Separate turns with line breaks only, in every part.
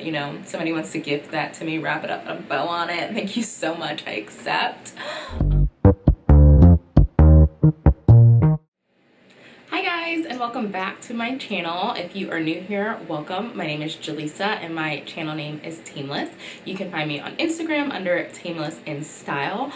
You know, somebody wants to gift that to me, wrap it up with a bow on it. Thank you so much, I accept. Hi guys, and welcome back to my channel. If you are new here, welcome. My name is Jelisa and my channel name is Tameless. You can find me on Instagram under Tameless in Style.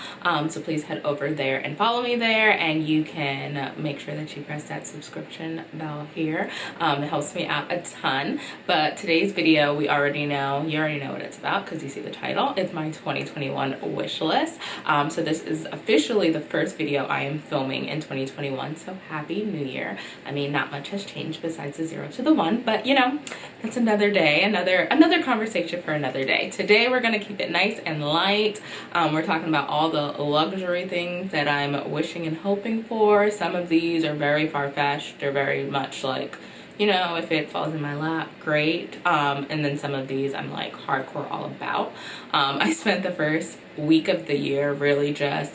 So please head over there and follow me there, and you can make sure that you press that subscription bell here. It helps me out a ton. But today's video, you already know what it's about because you see the title. It's my 2021 wish list. So this is officially the first video I am filming in 2021. So happy New Year. I mean, not much has changed besides the 0 to the 1, but you know, that's another day, another conversation for another day. Today we're gonna keep it nice and light. We're talking about all the luxury things that I'm wishing and hoping for. Some of these are very far-fetched. They're very much like, you know, if it falls in my lap, great. And then some of these I'm like hardcore all about. I spent the first week of the year really just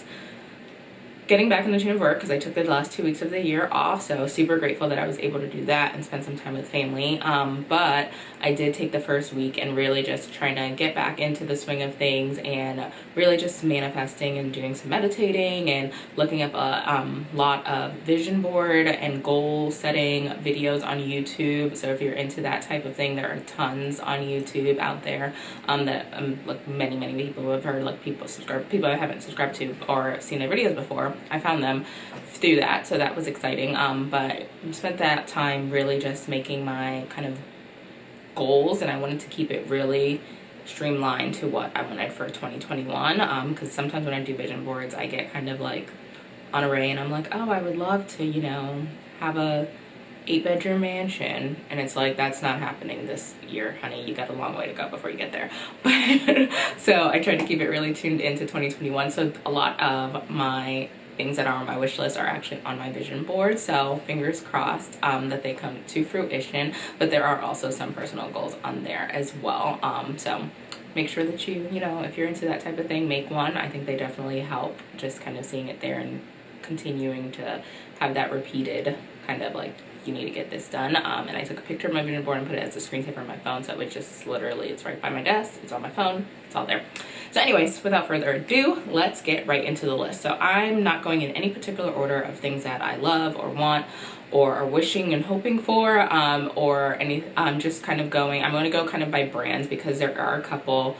getting back in the tune of work because I took the last 2 weeks of the year off, so super grateful that I was able to do that and spend some time with family. But I did take the first week and really just trying to get back into the swing of things and really just manifesting and doing some meditating and looking up a lot of vision board and goal setting videos on YouTube. So if you're into that type of thing, there are tons on YouTube out there that like many people have heard, like people I haven't subscribed to or seen their videos before. I found them through that, so that was exciting. But I spent that time really just making my kind of goals, and I wanted to keep it really streamlined to what I wanted for 2021. Because sometimes when I do vision boards, I get kind of like on a ray, and I'm like, oh, I would love to, you know, have a 8-bedroom mansion, and it's like, that's not happening this year, honey. You got a long way to go before you get there. But so I tried to keep it really tuned into 2021. So a lot of my things that are on my wish list are actually on my vision board, so fingers crossed that they come to fruition. But there are also some personal goals on there as well. So make sure that you know, if you're into that type of thing, make one. I think they definitely help, just kind of seeing it there and continuing to have that repeated kind of like, you need to get this done. And I took a picture of my vision board and put it as a screensaver on my phone, so it just literally, it's right by my desk, it's on my phone, it's all there. So anyways, without further ado, let's get right into the list. So I'm not going in any particular order of things that I love or want or are wishing and hoping for, or any, I'm just kind of going, I'm going to go kind of by brands because there are a couple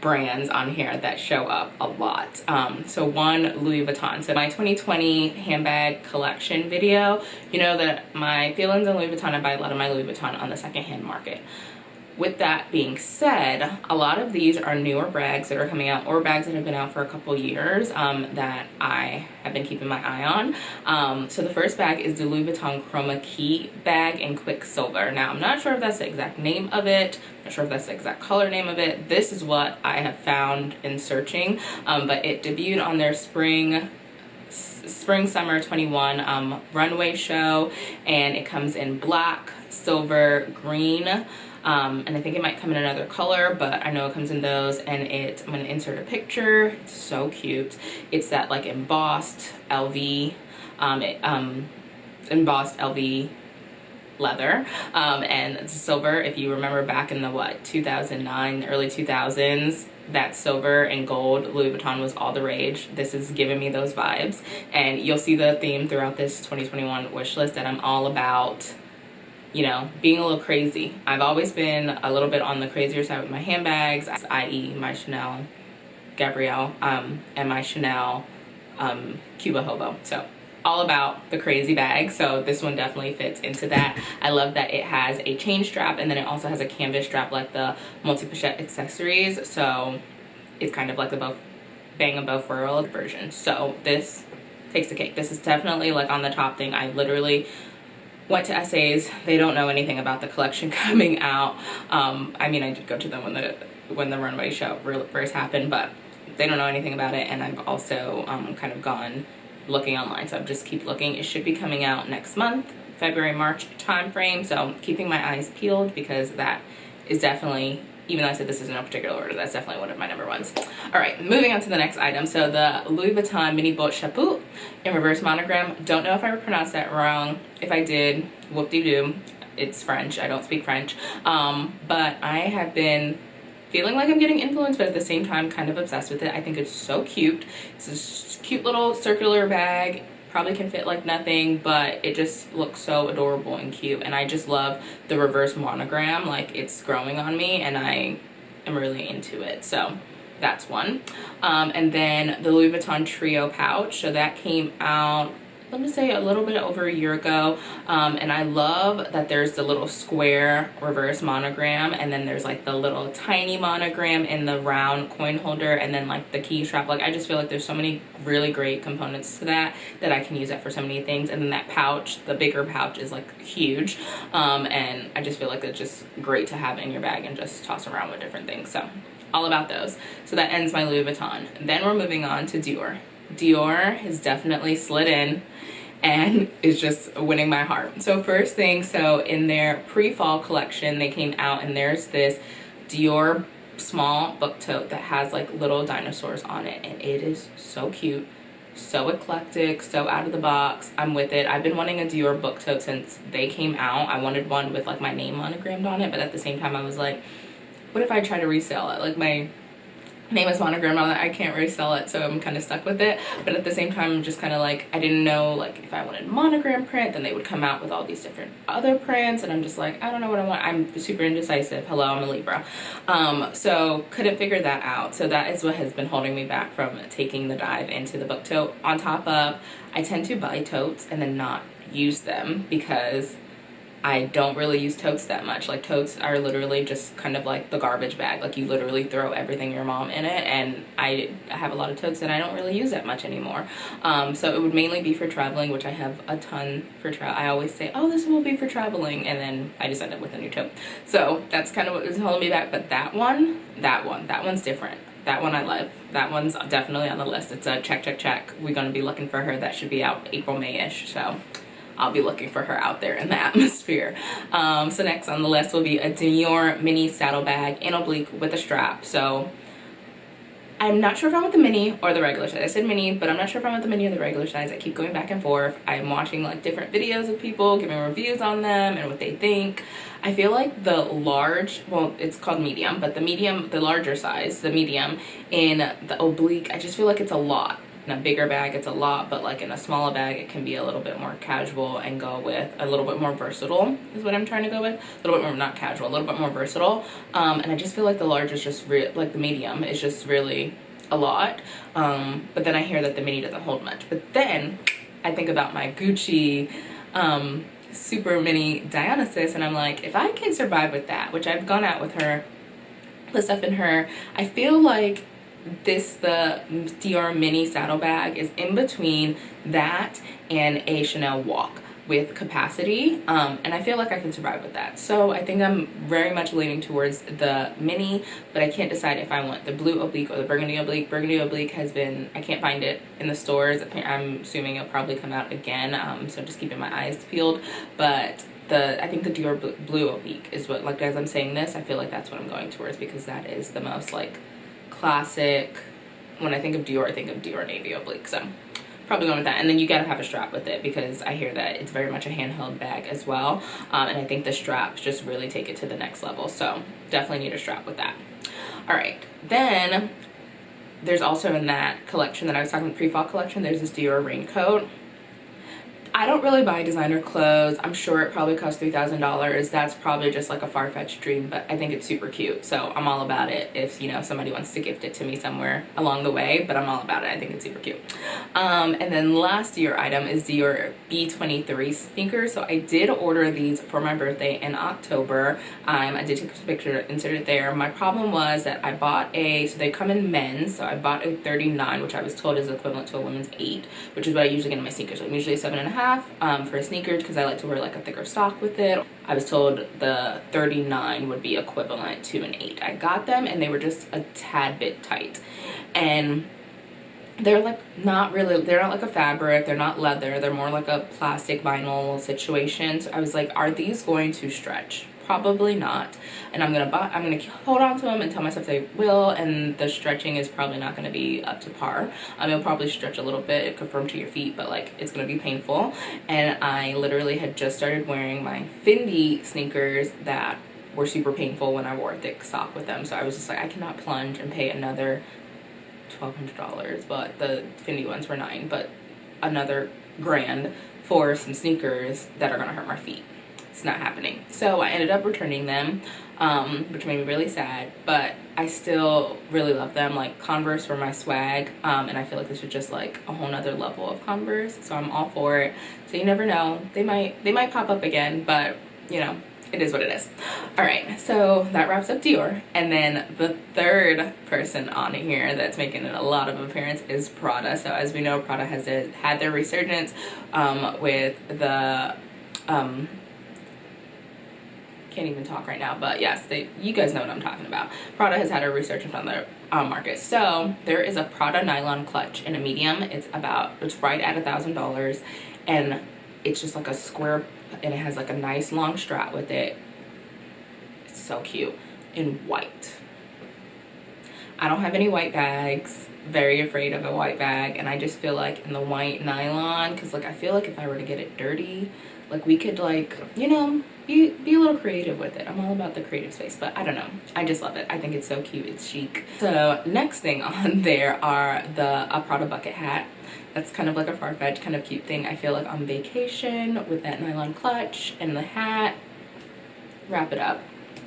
brands on here that show up a lot. So one, Louis Vuitton. So my 2020 handbag collection video, you know that my feelings on Louis Vuitton, I buy a lot of my Louis Vuitton on the secondhand market. With that being said, a lot of these are newer bags that are coming out, or bags that have been out for a couple years that I have been keeping my eye on. So the first bag is the Louis Vuitton Chroma Key bag in Quicksilver. Now, I'm not sure if that's the exact name of it. I'm not sure if that's the exact color name of it. This is what I have found in searching, but it debuted on their spring summer 21 runway show, and it comes in black, silver, green, and I think it might come in another color, but I know it comes in those. And I'm going to insert a picture. It's so cute. It's that like embossed LV, embossed LV leather, and it's silver. If you remember back in the 2009, early 2000s, that silver and gold Louis Vuitton was all the rage. This is giving me those vibes, and you'll see the theme throughout this 2021 wish list that I'm all about, you know, being a little crazy. I've always been a little bit on the crazier side with my handbags, i.e. my Chanel Gabrielle and my Chanel Cuba Hobo. So all about the crazy bag. So this one definitely fits into that. I love that it has a chain strap, and then it also has a canvas strap like the multi-pochette accessories. So it's kind of like the Bang & Bow Furl version. So this takes the cake. This is definitely like on the top thing. I literally went to SAs. They don't know anything about the collection coming out. I mean, I did go to them when the runway show first happened, but they don't know anything about it. And I've also kind of gone looking online, so I've just keep looking. It should be coming out next month, February, March time frame. So keeping my eyes peeled, because that is definitely, even though I said this is in no particular order, that's definitely one of my number ones. All right, moving on to the next item. So the Louis Vuitton Mini Boat Chapeau in reverse monogram. Don't know if I pronounced that wrong. If I did, whoop-de-doo. it's French. I don't speak French. But I have been feeling like I'm getting influenced, but at the same time kind of obsessed with it. I think it's so cute. It's this cute little circular bag. Probably can fit like nothing, but it just looks so adorable and cute. And I just love the reverse monogram. Like, it's growing on me and I am really into it. So that's one. And then the Louis Vuitton Trio pouch. So that came out, let me say, a little bit over a year ago. And I love that there's the little square reverse monogram, and then there's like the little tiny monogram in the round coin holder, and then like the key strap. Like, I just feel like there's so many really great components to that I can use that for so many things. And then that pouch, the bigger pouch, is like huge. And I just feel like it's just great to have in your bag and just toss around with different things. So all about those. So that ends my Louis Vuitton. Then we're moving on to Dior. Dior has definitely slid in and is just winning my heart. So first thing, so in their pre-fall collection, they came out and there's this Dior small book tote that has like little dinosaurs on it, and it is so cute, so eclectic, so out of the box. I'm with it. I've been wanting a Dior book tote since they came out. I wanted one with like my name monogrammed on it, but at the same time I was like, what if I try to resell it? Like, my name is monogrammed on it, I can't resell it, so I'm kind of stuck with it. But at the same time, I'm just kind of like, I didn't know like if I wanted monogram print, then they would come out with all these different other prints, and I'm just like, I don't know what I want. I'm super indecisive. Hello, I'm a Libra. So couldn't figure that out. So that is what has been holding me back from taking the dive into the book tote. On top of, I tend to buy totes and then not use them because I don't really use totes that much. Like, totes are literally just kind of like the garbage bag. Like, you literally throw everything your mom in it, and I have a lot of totes that I don't really use that much anymore. So it would mainly be for traveling, which I have a ton for travel. I always say, oh, this will be for traveling, and then I just end up with a new tote. So that's kind of what is holding me back. But that one's different. That one I love. That one's definitely on the list. It's a check, check, check. We're going to be looking for her. That should be out April, May-ish. So I'll be looking for her out there in the atmosphere. So next on the list will be a Dior mini saddlebag in oblique with a strap. So I'm not sure if I'm with the mini or the regular size. I said mini, but I'm not sure if I'm with the mini or the regular size. I keep going back and forth. I'm watching like different videos of people giving reviews on them and what they think. I feel like the large, well, it's called medium, but the medium, the larger size, the medium in the oblique, I just feel like it's a lot. In a bigger bag it's a lot, but like in a smaller bag it can be a little bit more casual and go with a little bit more versatile is what I'm trying to go with. A little bit more, not casual, a little bit more versatile. And I just feel like the large is just like the medium is just really a lot. But then I hear that the mini doesn't hold much. But then I think about my Gucci super mini Dionysus, and I'm like, if I can survive with that, which I've gone out with her, put stuff in her, I feel like the Dior mini saddlebag is in between that and a Chanel walk with capacity, and I feel like I can survive with that. So I think I'm very much leaning towards the mini, but I can't decide if I want the blue oblique or the burgundy oblique. Burgundy oblique has been, I can't find it in the stores. I'm assuming it'll probably come out again, so just keeping my eyes peeled. But I think the Dior blue oblique is what, like, as I'm saying this, I feel like that's what I'm going towards, because that is the most like classic. When I think of Dior, I think of Dior navy oblique, so probably going with that. And then you gotta have a strap with it, because I hear that it's very much a handheld bag as well, and I think the straps just really take it to the next level, so definitely need a strap with that. All right, then there's also in that collection that I was talking about, pre-fall collection, there's this Dior Raincoat. I don't really buy designer clothes. I'm sure it probably costs $3,000. That's probably just like a far-fetched dream, but I think it's super cute. So I'm all about it if, you know, somebody wants to gift it to me somewhere along the way, but I'm all about it. I think it's super cute. And then last Dior item is Dior B23 sneakers. So I did order these for my birthday in October. I did take a picture, insert it there. My problem was that I bought so they come in men's. So I bought a 39, which I was told is equivalent to a women's 8, which is what I usually get in my sneakers. I'm usually a 7.5. For a sneaker, because I like to wear like a thicker sock with it. I was told the 39 would be equivalent to an 8. I got them and they were just a tad bit tight, and they're like not really, they're not like a fabric, they're not leather, they're more like a plastic vinyl situation. So I was like, are these going to stretch? Probably not. And I'm gonna hold on to them and tell myself they will, and the stretching is probably not gonna be up to par. It'll probably stretch a little bit, confirm to your feet, but like it's gonna be painful. And I literally had just started wearing my Fendi sneakers that were super painful when I wore a thick sock with them. So I was just like, I cannot plunge and pay another $1,200, but the Fendi ones were $9, but another grand for some sneakers that are gonna hurt my feet. It's not happening. So I ended up returning them, which made me really sad, but I still really love them. Like, Converse were my swag, and I feel like this is just like a whole nother level of Converse, so I'm all for it. So you never know, they might pop up again, but you know, it is what it is. All right, so that wraps up Dior. And then the third person on here that's making a lot of appearance is Prada. So as we know, Prada has had their resurgence with the can't even talk right now, but yes, you guys know what I'm talking about. Prada has had a resurgence on their market. So there is a Prada nylon clutch in a medium. It's right at $1,000, and it's just like a square, and it has like a nice long strap with it. It's so cute, in white. I don't have any white bags, very afraid of a white bag, and I just feel like in the white nylon, because like I feel like if I were to get it dirty, like we could, like, you know, be a little creative with it. I'm all about the creative space, but I don't know, I just love it. I think it's so cute, it's chic. So next thing on there are a Prada bucket hat. That's kind of like a far-fetched kind of cute thing. I feel like on vacation with that nylon clutch and the hat, wrap it up,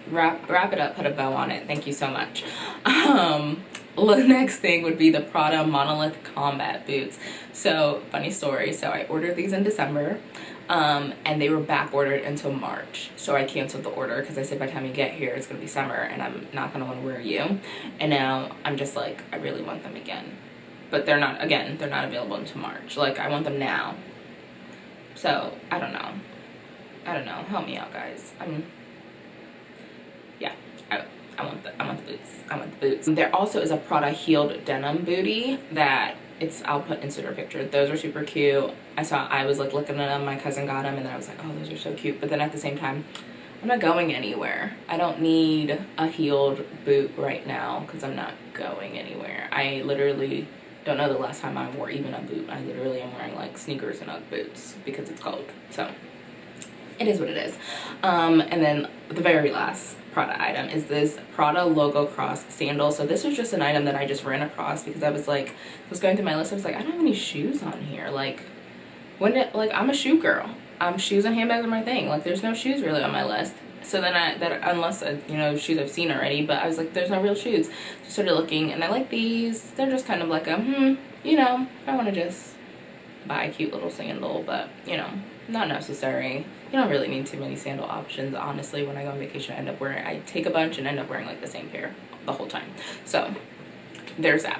put a bow on it. Thank you so much. The next thing would be the Prada Monolith combat boots. So funny story, so I ordered these in December, and they were back ordered until March. So I canceled the order because I said by the time you get here it's gonna be summer and I'm not gonna want to wear you. And now I'm just like, I really want them again. But they're not available until March. Like, I want them now. So I don't know, help me out, guys. I want the boots. There also is a Prada heeled denim booty that I'll put Instagram picture. Those are super cute. I was like looking at them, my cousin got them, and then I was like, oh, those are so cute. But then at the same time, I'm not going anywhere. I don't need a heeled boot right now because I'm not going anywhere. I literally don't know the last time I wore even a boot. I literally am wearing like sneakers and Ugg boots because it's cold. So it is what it is. And then the very last Prada item is this Prada logo cross sandal. So this was just an item that I just ran across because I was going through my list. I was like, I don't have any shoes on here. Like, I'm a shoe girl. Shoes and handbags are my thing. Like, there's no shoes really on my list. So then unless you know, shoes I've seen already, but I was like, there's no real shoes. So started looking, and I like these. They're just kind of like a you know, I want to just buy a cute little sandal, but you know, not necessary. You don't really need too many sandal options, honestly. When I go on vacation, I take a bunch and end up wearing like the same pair the whole time. So there's that.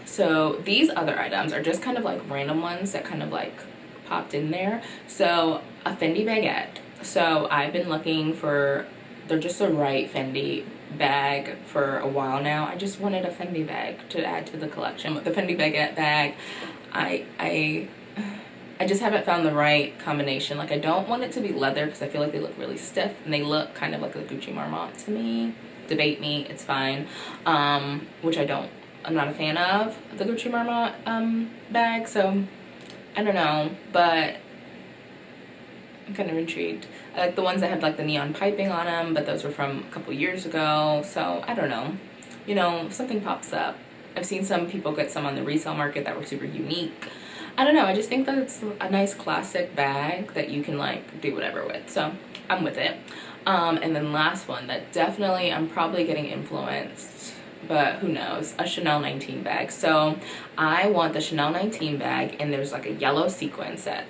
So these other items are just kind of like random ones that kind of like popped in there. So a Fendi Baguette. So I've been looking for, they're just the right Fendi bag for a while now. I just wanted a Fendi bag to add to the collection. With the Fendi Baguette bag, I just haven't found the right combination. Like, I don't want it to be leather because I feel like they look really stiff, and they look kind of like a Gucci Marmont to me. Debate me, it's fine. Which I'm not a fan of the Gucci Marmont bag, so I don't know, but I'm kind of intrigued. I like the ones that had like the neon piping on them, but those were from a couple years ago, so I don't know. You know, if something pops up. I've seen some people get some on the resale market that were super unique. I don't know, I just think that it's a nice classic bag that you can like do whatever with, so I'm with it. And then last one that definitely I'm probably getting influenced, but who knows, a Chanel 19 bag. So I want the Chanel 19 bag, and there's like a yellow sequence that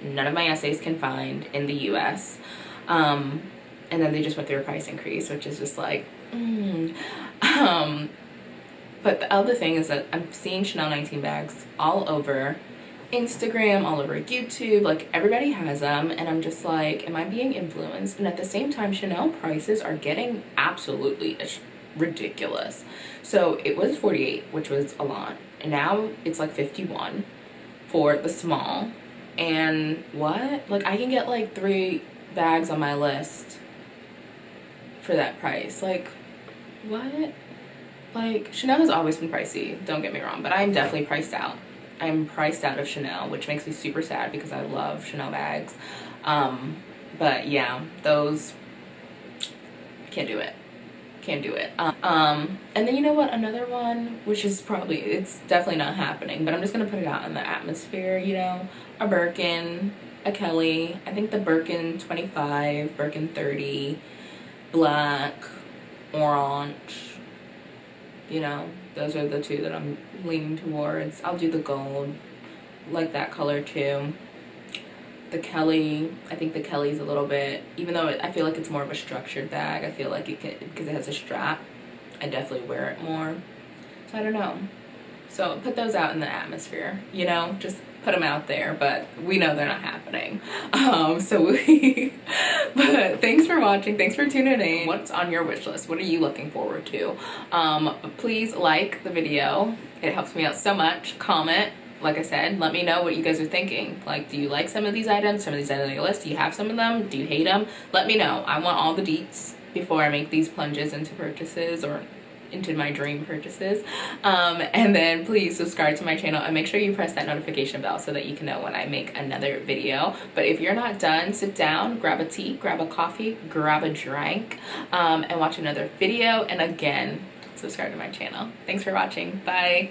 none of my essays can find in the US. And then they just went through a price increase, which is just like but the other thing is that I'm seeing Chanel 19 bags all over Instagram, all over YouTube, like everybody has them, and I'm just like, am I being influenced? And at the same time, Chanel prices are getting absolutely ridiculous. So it was $48, which was a lot, and now it's like $51 for the small. And what, like, I can get like 3 bags on my list for that price. Like, what? Like, Chanel has always been pricey, don't get me wrong, but I'm definitely priced out. I'm priced out of Chanel, which makes me super sad because I love Chanel bags. But yeah, those, can't do it. Can't do it. And then you know what, another one, which is probably, it's definitely not happening, but I'm just gonna put it out in the atmosphere, you know, a Birkin, a Kelly. I think the Birkin 25, Birkin 30, black, orange, you know, those are the two that I'm leaning towards. I'll do the gold, like that color too. The Kelly, I think the Kelly's a little bit, even though I feel like it's more of a structured bag, I feel like it can, because it has a strap, I definitely wear it more. So I don't know. So put those out in the atmosphere, you know, just put them out there, but we know they're not happening. But thanks for watching. Thanks for tuning in. What's on your wish list? What are you looking forward to? Please like the video. It helps me out so much. Comment. Like I said, let me know what you guys are thinking. Like, do you like some of these items? Some of these items on your list? Do you have some of them? Do you hate them? Let me know. I want all the deets before I make these plunges into purchases or into my dream purchases. And then please subscribe to my channel and make sure you press that notification bell so that you can know when I make another video. But if you're not done, sit down, grab a tea, grab a coffee, grab a drink, and watch another video. And again, subscribe to my channel. Thanks for watching. Bye.